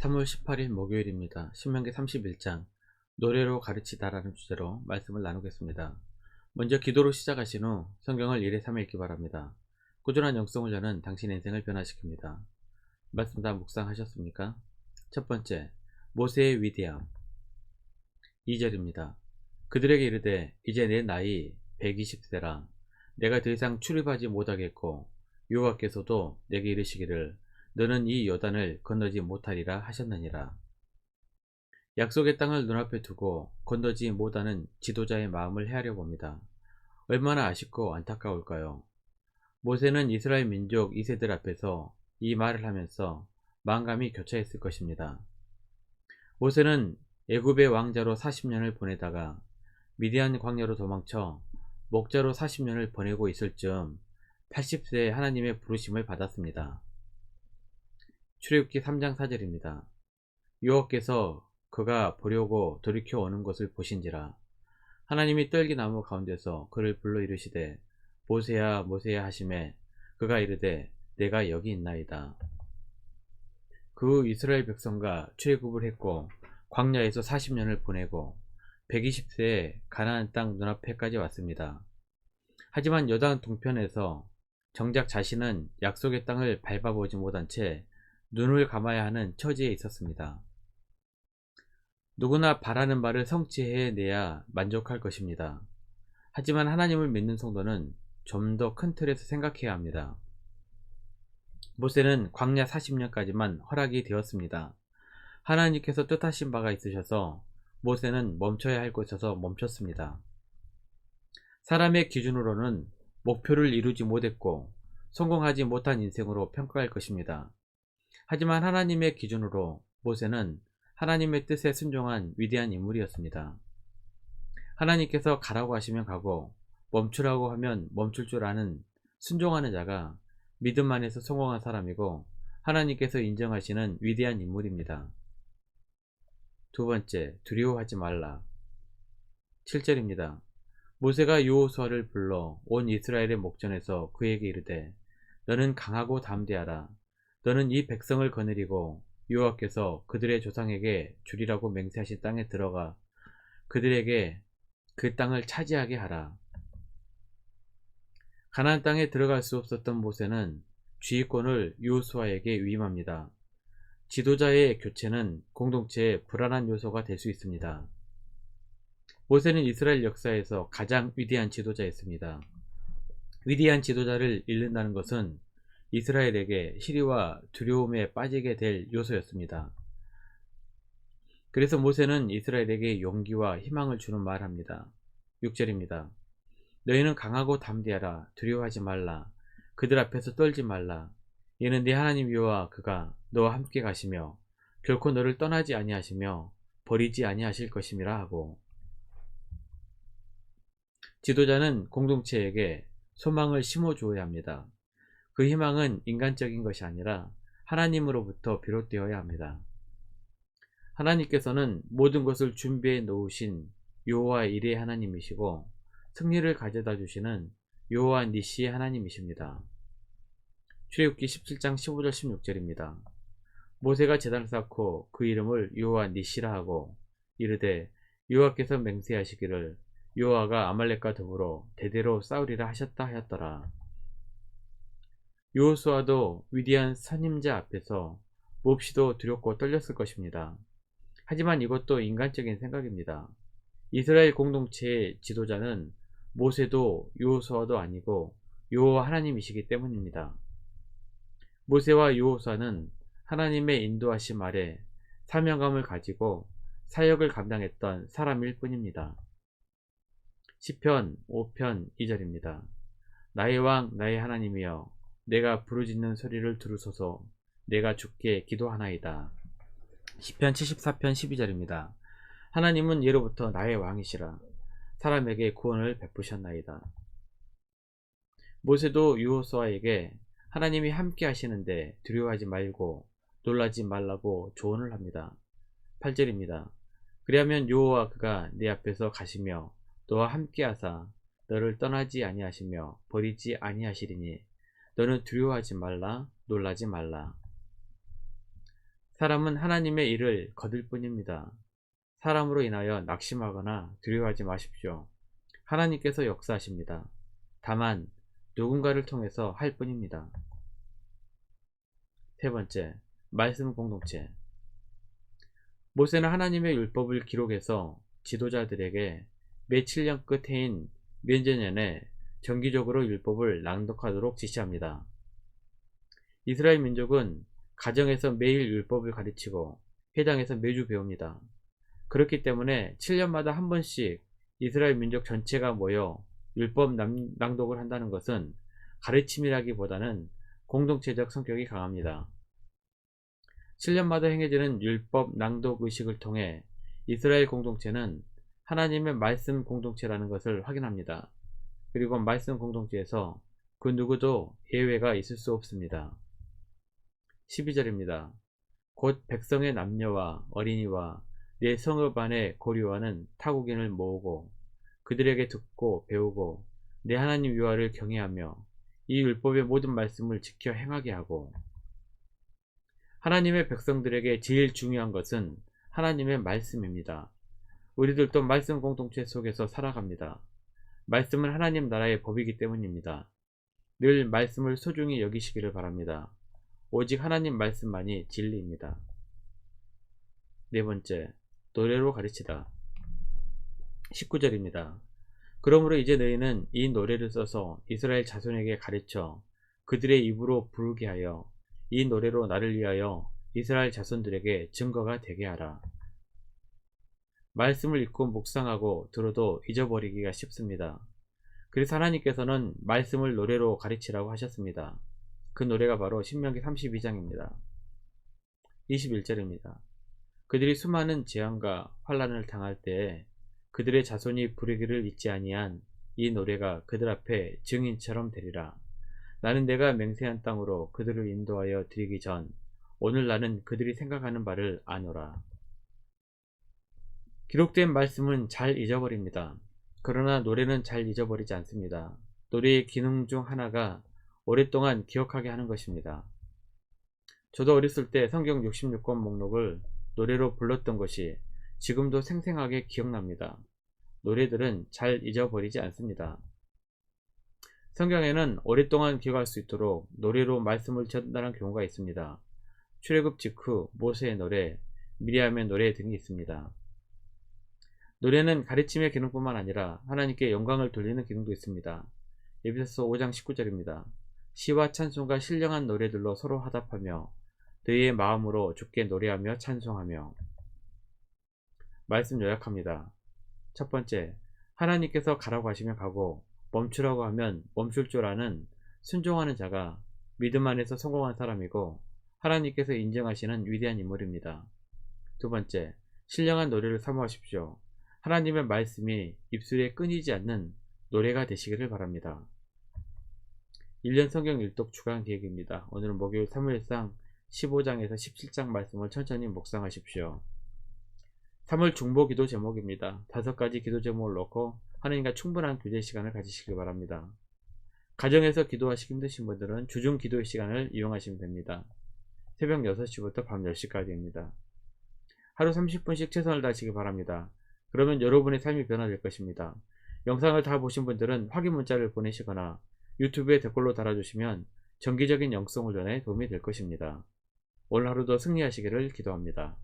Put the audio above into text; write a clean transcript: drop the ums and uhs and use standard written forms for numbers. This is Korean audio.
3월 18일 목요일입니다. 신명기 31장 노래로 가르치다라는 주제로 말씀을 나누겠습니다. 먼저 기도로 시작하신 후 성경을 1회 3회 읽기 바랍니다. 꾸준한 영성훈련은 당신의 인생을 변화시킵니다. 말씀 다 묵상하셨습니까? 첫 번째, 모세의 위대함. 2절입니다. 그들에게 이르되 이제 내 나이 120세라 내가 더 이상 출입하지 못하겠고 여호와께서도 내게 이르시기를 너는 이 요단을 건너지 못하리라 하셨느니라. 약속의 땅을 눈앞에 두고 건너지 못하는 지도자의 마음을 헤아려 봅니다. 얼마나 아쉽고 안타까울까요? 모세는 이스라엘 민족 2세들 앞에서 이 말을 하면서 만감이 교차했을 것입니다. 모세는 애굽의 왕자로 40년을 보내다가 미디안 광야로 도망쳐 목자로 40년을 보내고 있을 즈음 80세에 하나님의 부르심을 받았습니다. 출애굽기 3장 4절입니다. 여호와께서 그가 보려고 돌이켜 오는 것을 보신지라 하나님이 떨기나무 가운데서 그를 불러 이르시되 모세야 모세야 하시매 그가 이르되 내가 여기 있나이다. 그 이스라엘 백성과 출애굽을 했고 광야에서 40년을 보내고 120세에 가나안 땅 눈앞에까지 왔습니다. 하지만 요단 동편에서 정작 자신은 약속의 땅을 밟아보지 못한 채 눈을 감아야 하는 처지에 있었습니다. 누구나 바라는 바를 성취해내야 만족할 것입니다. 하지만 하나님을 믿는 성도는 좀 더 큰 틀에서 생각해야 합니다. 모세는 광야 40년까지만 허락이 되었습니다. 하나님께서 뜻하신 바가 있으셔서 모세는 멈춰야 할 곳에서 멈췄습니다. 사람의 기준으로는 목표를 이루지 못했고 성공하지 못한 인생으로 평가할 것입니다. 하지만 하나님의 기준으로 모세는 하나님의 뜻에 순종한 위대한 인물이었습니다. 하나님께서 가라고 하시면 가고 멈추라고 하면 멈출 줄 아는 순종하는 자가 믿음 안에서 성공한 사람이고 하나님께서 인정하시는 위대한 인물입니다. 두 번째, 두려워하지 말라. 7절입니다. 모세가 여호수아를 불러 온 이스라엘의 목전에서 그에게 이르되 너는 강하고 담대하라. 너는 이 백성을 거느리고 여호와께서 그들의 조상에게 주리라고 맹세하신 땅에 들어가 그들에게 그 땅을 차지하게 하라. 가나안 땅에 들어갈 수 없었던 모세는 지휘권을 여호수아에게 위임합니다. 지도자의 교체는 공동체의 불안한 요소가 될 수 있습니다. 모세는 이스라엘 역사에서 가장 위대한 지도자였습니다. 위대한 지도자를 잃는다는 것은 이스라엘에게 시리와 두려움에 빠지게 될 요소였습니다. 그래서 모세는 이스라엘에게 용기와 희망을 주는 말합니다. 6절입니다. 너희는 강하고 담대하라. 두려워하지 말라. 그들 앞에서 떨지 말라. 이는 네 하나님 여호와 그가 너와 함께 가시며 결코 너를 떠나지 아니하시며 버리지 아니하실 것임이라 하고, 지도자는 공동체에게 소망을 심어 주어야 합니다. 그 희망은 인간적인 것이 아니라 하나님으로부터 비롯되어야 합니다. 하나님께서는 모든 것을 준비해 놓으신 여호와 일의 하나님이시고 승리를 가져다 주시는 여호와 니시의 하나님이십니다. 출애굽기 17장 15절 16절입니다. 모세가 제단을 쌓고 그 이름을 여호와 니시라 하고 이르되 여호와께서 맹세하시기를 여호와가 아말렉과 더불어 대대로 싸우리라 하셨다 하였더라. 여호수아도 위대한 선임자 앞에서 몹시도 두렵고 떨렸을 것입니다. 하지만 이것도 인간적인 생각입니다. 이스라엘 공동체의 지도자는 모세도 여호수아도 아니고 여호와 하나님이시기 때문입니다. 모세와 여호수아는 하나님의 인도하심 아래 사명감을 가지고 사역을 감당했던 사람일 뿐입니다. 시편 5편 2절입니다. 나의 왕 나의 하나님이여 내가 부르짖는 소리를 들으소서. 내가 주께 기도하나이다. 시편 74편 12절입니다. 하나님은 예로부터 나의 왕이시라. 사람에게 구원을 베푸셨나이다. 모세도 여호수아에게 하나님이 함께 하시는데 두려워하지 말고 놀라지 말라고 조언을 합니다. 8절입니다. 그리하면 여호와 그가 네 앞에서 가시며 너와 함께 하사 너를 떠나지 아니하시며 버리지 아니하시리니 너는 두려워하지 말라 놀라지 말라. 사람은 하나님의 일을 거둘 뿐입니다. 사람으로 인하여 낙심하거나 두려워하지 마십시오. 하나님께서 역사하십니다. 다만 누군가를 통해서 할 뿐입니다. 세 번째, 말씀 공동체. 모세는 하나님의 율법을 기록해서 지도자들에게 매 7년 끝 해인 면제년에 정기적으로 율법을 낭독하도록 지시합니다. 이스라엘 민족은 가정에서 매일 율법을 가르치고 회당에서 매주 배웁니다. 그렇기 때문에 7년마다 한 번씩 이스라엘 민족 전체가 모여 율법 낭독을 한다는 것은 가르침이라기보다는 공동체적 성격이 강합니다. 7년마다 행해지는 율법 낭독 의식을 통해 이스라엘 공동체는 하나님의 말씀 공동체라는 것을 확인합니다. 그리고 말씀 공동체에서 그 누구도 예외가 있을 수 없습니다. 12절입니다. 곧 백성의 남녀와 어린이와 내 성읍 안에 고려하는 타국인을 모으고 그들에게 듣고 배우고 내 하나님 여호와를 경외하며 이 율법의 모든 말씀을 지켜 행하게 하고. 하나님의 백성들에게 제일 중요한 것은 하나님의 말씀입니다. 우리들도 말씀 공동체 속에서 살아갑니다. 말씀은 하나님 나라의 법이기 때문입니다. 늘 말씀을 소중히 여기시기를 바랍니다. 오직 하나님 말씀만이 진리입니다. 네 번째, 노래로 가르치다. 19절입니다. 그러므로 이제 너희는 이 노래를 써서 이스라엘 자손에게 가르쳐 그들의 입으로 부르게 하여 이 노래로 나를 위하여 이스라엘 자손들에게 증거가 되게 하라. 말씀을 읽고 묵상하고 들어도 잊어버리기가 쉽습니다. 그래서 하나님께서는 말씀을 노래로 가르치라고 하셨습니다. 그 노래가 바로 신명기 32장입니다. 21절입니다. 그들이 수많은 재앙과 환난을 당할 때에 그들의 자손이 부르기를 잊지 아니한 이 노래가 그들 앞에 증인처럼 되리라. 나는 내가 맹세한 땅으로 그들을 인도하여 드리기 전 오늘 나는 그들이 생각하는 바를 아노라. 기록된 말씀은 잘 잊어버립니다. 그러나 노래는 잘 잊어버리지 않습니다. 노래의 기능 중 하나가 오랫동안 기억하게 하는 것입니다. 저도 어렸을 때 성경 66권 목록을 노래로 불렀던 것이 지금도 생생하게 기억납니다. 노래들은 잘 잊어버리지 않습니다. 성경에는 오랫동안 기억할 수 있도록 노래로 말씀을 전달한 경우가 있습니다. 출애굽 직후 모세의 노래, 미리암의 노래 등이 있습니다. 노래는 가르침의 기능뿐만 아니라 하나님께 영광을 돌리는 기능도 있습니다. 에베소서 5장 19절입니다. 시와 찬송과 신령한 노래들로 서로 화답하며 너희의 마음으로 주께 노래하며 찬송하며. 말씀 요약합니다. 첫 번째, 하나님께서 가라고 하시면 가고 멈추라고 하면 멈출 줄 아는 순종하는 자가 믿음 안에서 성공한 사람이고 하나님께서 인정하시는 위대한 인물입니다. 두 번째, 신령한 노래를 사모하십시오. 하나님의 말씀이 입술에 끊이지 않는 노래가 되시기를 바랍니다. 1년 성경 일독 주간 계획입니다. 오늘은 목요일 사무엘상 15장에서 17장 말씀을 천천히 묵상하십시오. 3월 중보 기도 제목입니다. 5가지 기도 제목을 놓고 하나님과 충분한 교제 시간을 가지시기 바랍니다. 가정에서 기도하시기 힘드신 분들은 주중 기도의 시간을 이용하시면 됩니다. 새벽 6시부터 밤 10시까지입니다. 하루 30분씩 최선을 다하시기 바랍니다. 그러면 여러분의 삶이 변화될 것입니다. 영상을 다 보신 분들은 확인 문자를 보내시거나 유튜브에 댓글로 달아주시면 정기적인 영성 훈련에 도움이 될 것입니다. 오늘 하루도 승리하시기를 기도합니다.